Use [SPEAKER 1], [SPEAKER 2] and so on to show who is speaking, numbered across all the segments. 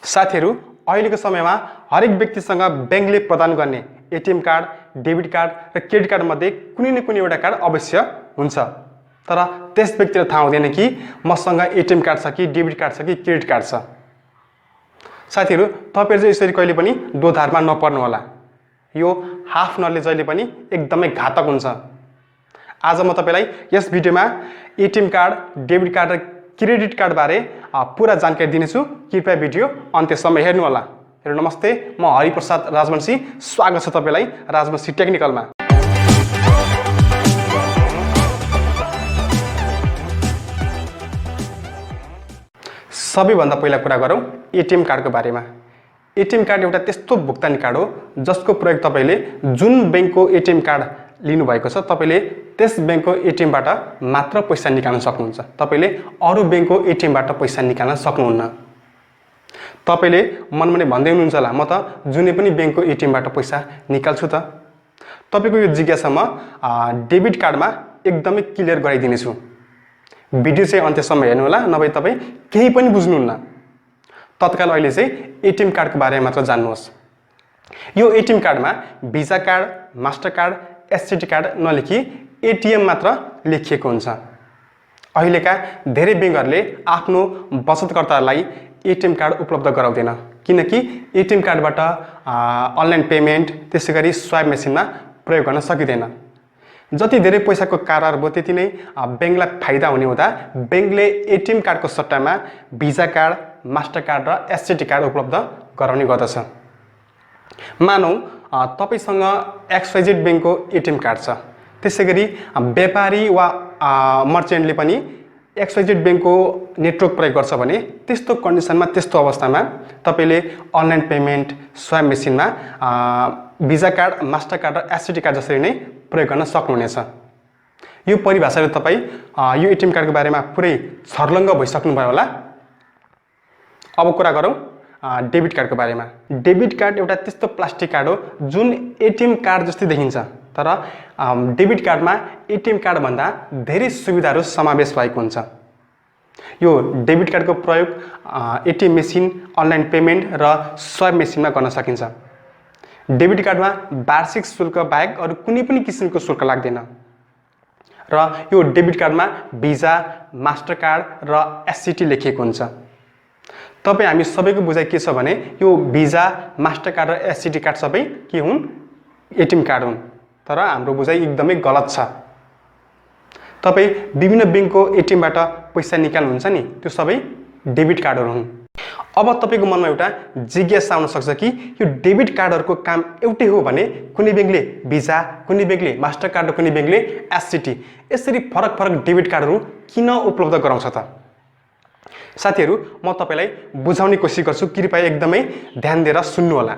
[SPEAKER 1] साथीहरु अहिलेको समयमा हरेक व्यक्तिसँग बैंकले प्रदान गर्ने एटीएम कार्ड, डेबिट कार्ड र क्रेडिट कार्ड मध्ये कुनै न कुनै एउटा कार्ड अवश्य हुन्छ। तर त्यस व्यक्तिले थाहा हुँदैन कि मसँग एटीएम कार्ड छ कि डेबिट कार्ड छ कि क्रेडिट कार्ड छ। साथीहरु तपाईहरु चाहिँ यसरी कहिले पनि दोधारमा नपर्नु होला। यो हाफ नलेज जहिले पनि एकदमै घातक हुन्छ। आज म तपाईलाई यस भिडियोमा एटीएम कार्ड, डेबिट कार्ड र क्रेडिट कार्ड बारे पूरा जानकारी दिनेछु। कृपया भिडियो अन्त्यसम्म हेर्नु होला। हेलो नमस्ते, म हरिप्रसाद राजवंशी। स्वागत छ तपाईलाई राजवंशी टेक्निकलमा। सबैभन्दा पहिला कुरा गरौँ एटीएम कार्डको बारेमा। एटीएम कार्ड एउटा त्यस्तो भुक्तानी कार्ड हो जसको प्रयोग तपाईले जुन बैंकको एटीएम कार्ड लिनु भएको छ तपाईले त्यस बैंकको एटीएम बाट मात्र पैसा निकाल्न सक्नुहुन्छ। तपाईले अरु बैंकको एटीएम बाट पैसा निकाल्न सक्नुहुन्न। तपाईले मनमनै भन्दै हुनुहुन्छ होला म त जुनै पनि बैंकको एटीएम बाट पैसा निकाल्छु त। तपाईको यो जिज्ञासा म डेबिट कार्डमा एकदमै क्लियर गराइदिनेछु। भिडियो चाहिँ अन्त्यसम्म हेर्नु होला, नभए तपाई केही पनि बुझ्नुहुन्न। तत्काल अहिले चाहिँ एटीएम कार्डको बारेमा मात्र जान्नुहोस्। यो एटीएम कार्डमा visa card, Mastercard, SCT card नलेखी एटीएम मात्र लेखिएको हुन्छ। अहिलेका धेरै बैंकहरुले आफ्नो बचतकर्ताहरूलाई एटीएम कार्ड उपलब्ध गराउँदैन, किनकि एटीएम कार्डबाट अनलाइन पेमेन्ट त्यसैगरी स्वाइप मेसिनमा प्रयोग गर्न सकिदैन। जति धेरै पैसाको कारोबार भयो त्यति नै बैंकलाई फाइदा हुने हुँदा बैंकले एटीएम कार्डको सट्टामा भिजा कार्ड, मास्टरकार्ड र SCT कार्ड उपलब्ध गराउने गर्दछ। मानौ तपाईसँग XYZ बैंकको एटीएम कार्ड छ, त्यसैगरी व्यापारी वा मर्चेन्टले पनि XYZ बैंकको नेटवर्क प्रयोग गर्छ भने त्यस्तो कन्डिसनमा, त्यस्तो अवस्थामा तपाईले अनलाइन पेमेन्ट स्वाइप मेसिनमा भिजा कार्ड, मास्टरकार्ड र SCT कार्ड जसरी नै प्रयोग गर्न सक्नुहुनेछ। यो परिभाषाले तपाई यो एटीएम कार्डको बारेमा पुरै छर्लङ्ग भइसक्नुभयो होला। अब कुरा गरौँ डेबिट कार्डको बारेमा। डेबिट कार्ड एउटा त्यस्तो प्लास्टिक कार्ड हो जुन एटीएम कार्ड जस्तै देखिन्छ, तर डेबिट कार्डमा एटीएम कार्ड भन्दा धेरै सुविधाहरू समावेश भएको हुन्छ। यो डेबिट कार्डको प्रयोग एटीएम मेसिन, अनलाइन पेमेन्ट र स्वाइप मेसिनमा गर्न सकिन्छ। डेबिट कार्डमा वार्षिक शुल्क बाहेक अरु कुनै पनि किसिमको शुल्क लाग्दैन र यो डेबिट कार्डमा भिजा, मास्टरकार्ड र SCT लेखिएको हुन्छ। तपाई हामी सबैको बुझाइ के छ भने यो भिजा, मास्टरकार्ड र SCT कार्ड सबै के हुन्? एटीएम कार्ड हुन्। तर हाम्रो बुझाइ एकदमै गलत छ। तपाई विभिन्न बैंकको एटीएम बाट पैसा निकाल्नुहुन्छ नि, त्यो सबै डेबिट कार्डहरु हुन्। अब तपाईको मनमा एउटा जिज्ञासा आउन सक्छ कि यो डेबिट कार्डहरुको काम एउटै हो भने कुनै बैंकले भिजा, कुनै बैंकले मास्टरकार्ड र कुनै बैंकले SCT, यसरी फरक फरक डेबिट कार्डहरु किन उपलब्ध गराउँछ त? साथीहरु म तपाईलाई बुझाउने कोसिस गर्छु, कृपया एकदमै ध्यान दिएर सुन्नु होला।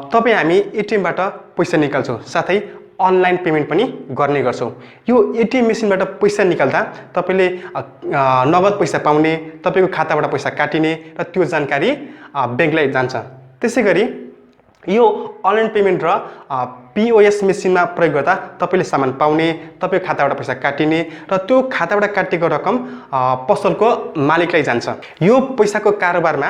[SPEAKER 1] तपाई हामी एटीएम बाट पैसा निकाल्छौं, साथै अनलाइन पेमेन्ट पनि गर्ने गर्छौं। यो एटीएम मेसिनबाट पैसा निकाल्दा तपाईले नगद पैसा पाउने, तपाईको खाताबाट पैसा काटिने र त्यो जानकारी बैंकलाई जान्छ। त्यसैगरी यो अनलाइन पेमेन्ट र POS मेसिनमा प्रयोग गर्दा तपाईले सामान पाउने, तपाईको खाताबाट पैसा काटिने र त्यो खाताबाट काटेको रकम पसलको मालिकलाई जान्छ। यो पैसाको कारोबारमा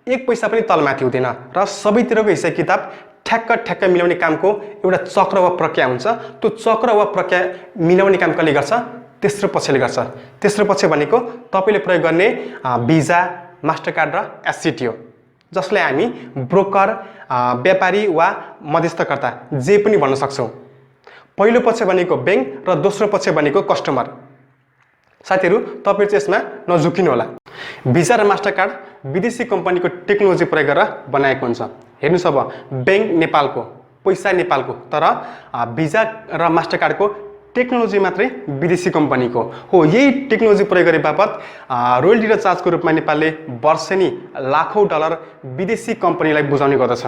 [SPEAKER 1] एक पैसा पनि तलमाथि हुँदैन र सबैतिरको हिसाब किताब ठ्याक्क मिलाउने कामको एउटा चक्र वा प्रक्रिया हुन्छ। त्यो चक्र वा प्रक्रिया मिलाउने काम कसले गर्छ? तेस्रो पक्षले गर्छ। तेस्रो पक्ष भनेको तपाईले प्रयोग गर्ने भिजा, मास्टरकार्ड र SCT हो, जसलाई हामी ब्रोकर, व्यापारी वा मध्यस्थकर्ता जे पनि भन्न सक्छौं। पहिलो पक्ष भनेको बैंक र दोस्रो पक्ष भनेको कस्टमर। साथीहरु तपाईहरु चाहिँ यसमा नझुकिनु होला। भिजा र मास्टरकार्ड विदेशी कम्पनीको टेक्नोलोजी प्रयोग गरेर बनाएको हुन्छ। हेर्नुस्, अब बैंक नेपालको, पैसा नेपालको, तर भिजा र मास्टरकार्डको टेक्नोलोजी मात्रै विदेशी कम्पनीको हो। यही टेक्नोलोजी प्रयोग गरे बापत रोयल्टी र चार्जको रूपमा नेपालले वर्षेनी लाखौं डलर विदेशी कम्पनीलाई बुझाउने गर्दछ।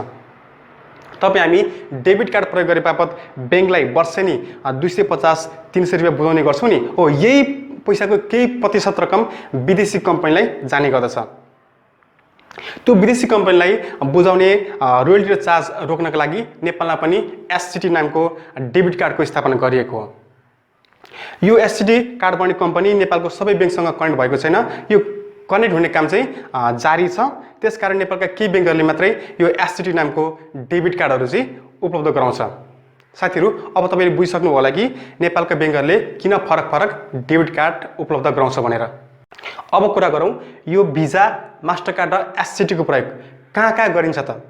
[SPEAKER 1] तपाई हामी डेबिट कार्ड प्रयोग गरे बापत बैंकलाई वर्षेनी 250-300 रुपैयाँ बुझाउने गर्छौं नि, हो यही पैसाको केही प्रतिशत रकम विदेशी कम्पनीलाई जाने गर्दछ। त्यो विदेशी कम्पनीलाई बुझाउने रोयल्टी र चार्ज रोक्नका लागि नेपालमा पनि SCT नामको डेबिट कार्डको स्थापना गरिएको हो। यो SCT कार्ड बन्ने कम्पनी नेपालको सबै बैंकसँग कनेक्ट भएको छैन। यो कनेक्ट हुने काम चाहिँ जारी छ। त्यसकारण नेपालका केही बैंकहरूले मात्रै यो एससीटी नामको डेबिट कार्डहरू चाहिँ उपलब्ध गराउँछ। साथीहरू, अब तपाईले बुझिसक्नु होला कि नेपालका बैंकहरूले किन फरक फरक डेबिट कार्ड उपलब्ध गराउँछ भनेर। अब कुरा गरौँ यो भिजा, मास्टरकार्ड र एससीटी को प्रयोग कहाँ गरिन्छ त।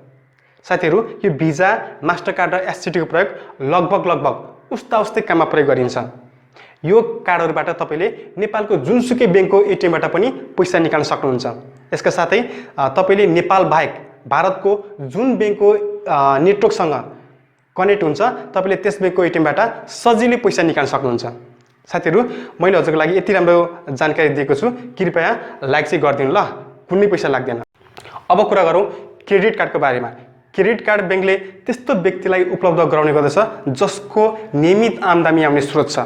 [SPEAKER 1] साथीहरू, यो भिजा, मास्टरकार्ड र एससीटी को प्रयोग लगभग उस्तै काममा प्रयोग गरिन्छ। यो कार्डहरुबाट तपाईले नेपालको जुनसुकै बैंकको एटीएमबाट पनि पैसा निकाल्न सक्नुहुन्छ। यसका साथै तपाईले नेपाल बाहेक भारतको जुन बैंकको नेटवर्कसँग कनेक्ट हुन्छ तपाईले त्यस बैंकको एटीएमबाट सजिलै पैसा निकाल्न सक्नुहुन्छ। साथीहरू, मैले हजुरको लागि यति राम्रो जानकारी दिएको छु, कृपया लाइक चाहिँ गरिदिनु ल, कुनै पैसा लाग्दैन। अब कुरा गरौँ क्रेडिट कार्डको बारेमा। क्रेडिट कार्ड बैंकले त्यस्तो व्यक्तिलाई उपलब्ध गराउने गर्दछ जसको नियमित आम्दानी आउने स्रोत छ,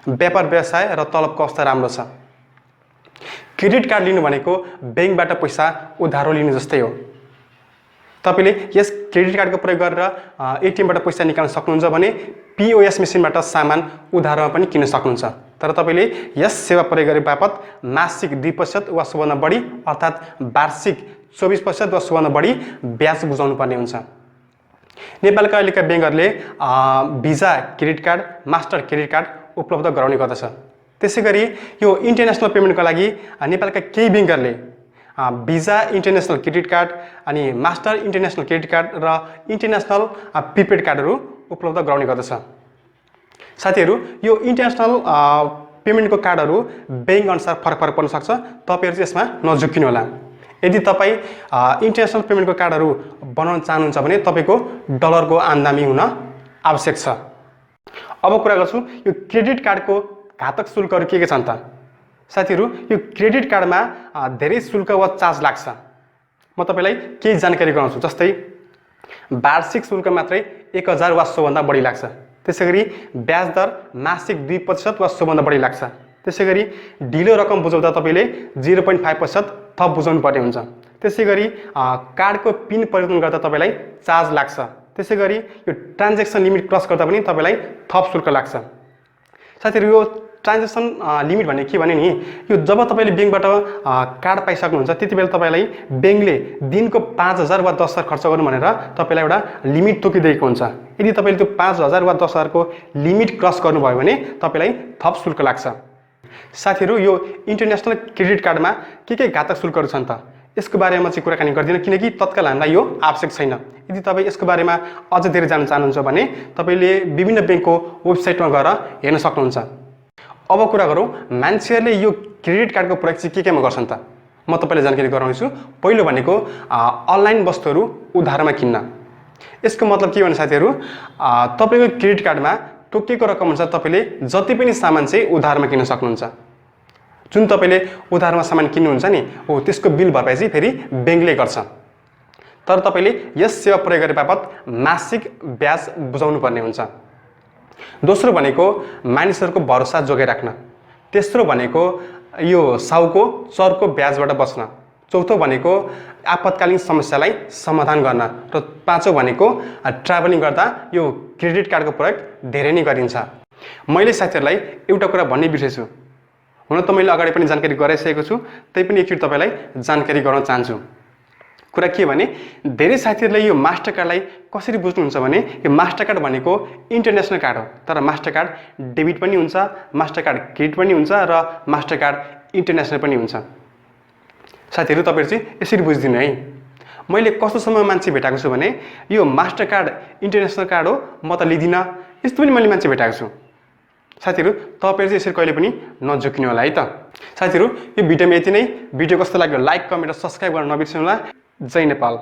[SPEAKER 1] व्यापार व्यवसाय र तलबको अवस्था राम्रो छ। क्रेडिट कार्ड लिनु भनेको बैंकबाट पैसा उधारो लिनु जस्तै हो। तपाईले यस क्रेडिट कार्डको प्रयोग गरेर एटीएमबाट पैसा निकाल्न सक्नुहुन्छ भने पीओएस मेसिनबाट सामान उधारोमा पनि किन्न सक्नुहुन्छ। तर तपाईले यस सेवा प्रयोग गरे बापत मासिक 2% वा सोभन्दा बढी अर्थात् वार्षिक 24% वा सोभन्दा बढी ब्याज बुझाउनु पर्ने हुन्छ। नेपालका अहिलेका बैंकहरूले visa credit card, master credit card उपलब्ध गराउने गर्दछ। त्यसैगरी यो इन्टरनेसनल पेमेन्टको लागि नेपालका केही बैंकहरूले भिजा इन्टरनेसनल क्रेडिट कार्ड अनि मास्टर इन्टरनेसनल क्रेडिट कार्ड र इन्टरनेसनल प्रिपेड कार्डहरू उपलब्ध गराउने गर्दछ। साथीहरू, यो इन्टरनेसनल पेमेन्टको कार्डहरू बैंक अनुसार फरक पर्न सक्छ। तपाईहरु चाहिँ यसमा नझुक्किनु होला। यदि तपाईं इन्टरनेसनल पेमेन्टको कार्डहरू बनाउन चाहनुहुन्छ भने तपाईको डलरको आम्दानी हुन आवश्यक छ। अब कुरा गर्छु यो क्रेडिट कार्डको घातक शुल्कहरू के छन् त। साथीहरू, यो क्रेडिट कार्डमा धेरै शुल्क वा चार्ज लाग्छ। म तपाईलाई केही जानकारी गराउँछु। जस्तै वार्षिक शुल्क मात्रै 1000 वा सोभन्दा बढी लाग्छ। त्यसैगरी ब्याज दर मासिक 2% वा सोभन्दा बढी लाग्छ। त्यसैगरी ढिलो रकम बुझाउँदा तपाईले 0.5% थप बुझाउनु पर्ने हुन्छ। त्यसैगरी कार्डको पिन परिवर्तन गर्दा तपाईलाई चार्ज लाग्छ। त्यसैगरी यो ट्रान्ज्याक्सन लिमिट क्रस गर्दा पनि तपाईलाई थप शुल्क लाग्छ। साथीहरू, यो ट्रान्ज्याक्सन लिमिट भने के भने नि, यो जब तपाईले बैंकबाट कार्ड पाइसक्नुहुन्छ त्यतिबेला तपाईलाई बैंकले दिनको 5000 वा 10000 खर्च गर्नु भनेर तपाईलाई एउटा लिमिट तोकिदिएको हुन्छ। यदि तपाईले त्यो 5000 वा 10000 को लिमिट क्रस गर्नुभयो भने तपाईलाई थप शुल्क लाग्छ। साथीहरू, यो इन्टरनेसनल क्रेडिट कार्डमा के घातक शुल्कहरू छन् त, यसको बारेमा चाहिँ कुराकानी गर्दिन किनकि तत्काल हामीलाई यो आवश्यक छैन। यदि तपाईँ यसको बारेमा अझ धेरै जान्न चाहनुहुन्छ भने तपाईले विभिन्न बैंकको वेबसाइटमा गएर हेर्न सक्नुहुन्छ। अब कुरा गरौँ मान्छेहरूले यो क्रेडिट कार्डको प्रयोग चाहिँ केमा गर्छन् त। म तपाईलाई जानकारी गराउँछु। पहिलो भनेको अनलाइन वस्तुहरू उधारमा किन्न। यसको मतलब के भने साथीहरू, तपाईको क्रेडिट कार्डमा तोकिएको रकम अनुसार तपाईले जति पनि सामान चाहिँ उधारमा किन्न सक्नुहुन्छ। जुन तपाईले उधारमा सामान किन्नुहुन्छ नि हो त्यसको बिल भरपाई चाहिँ फेरि बैंकले गर्छ। तर तपाईले यस सेवा प्रयोग गरे बापत मासिक ब्याज बुझाउनु पर्ने हुन्छ। दोस्रो भनेको मानिसहरूको भरोसा जोगाइ राख्न। तेस्रो भनेको यो साउको चर्को ब्याजबाट बच्न। चौथो भनेको आपतकालीन समस्यालाई समाधान गर्न। र पाँचौं भनेको ट्राभलिङ गर्दा यो क्रेडिट कार्डको प्रयोग धेरै नै गरिन्छ। मैले साथीहरूलाई एउटा कुरा भन्नै बिर्सेछु। हुन त मैले अगाडि पनि जानकारी गराइसकेको छु, तैपनि एकचोटि तपाईलाई जानकारी गराउन चाहन्छु। कुरा के भने धेरै साथीहरूले यो मास्टरकार्डलाई कसरी बुझ्नुहुन्छ भने यो मास्टरकार्ड भनेको इन्टरनेसनल कार्ड हो। तर मास्टरकार्ड डेबिट पनि हुन्छ, मास्टरकार्ड क्रेडिट पनि हुन्छ र मास्टरकार्ड इन्टरनेसनल पनि हुन्छ। साथीहरू, तपाईहरु चाहिँ यसरी बुझिदिनु है। मैले कस्तोसम्म मान्छे भेटाएको छु भने यो मास्टरकार्ड इन्टरनेसनल कार्ड हो, म त लिदिन, यस्तो पनि मैले मान्छे भेटाएको छु। साथीहरू, तपाईहरु चाहिँ यसरी कहिले पनि नझुक्किनु होला है त। साथीहरू, यो भिडियोमा यति नै। भिडियो कस्तो लाग्यो लाइक, कमेन्ट र सब्स्क्राइब गर्न नबिर्सनु होला। जय नेपाल।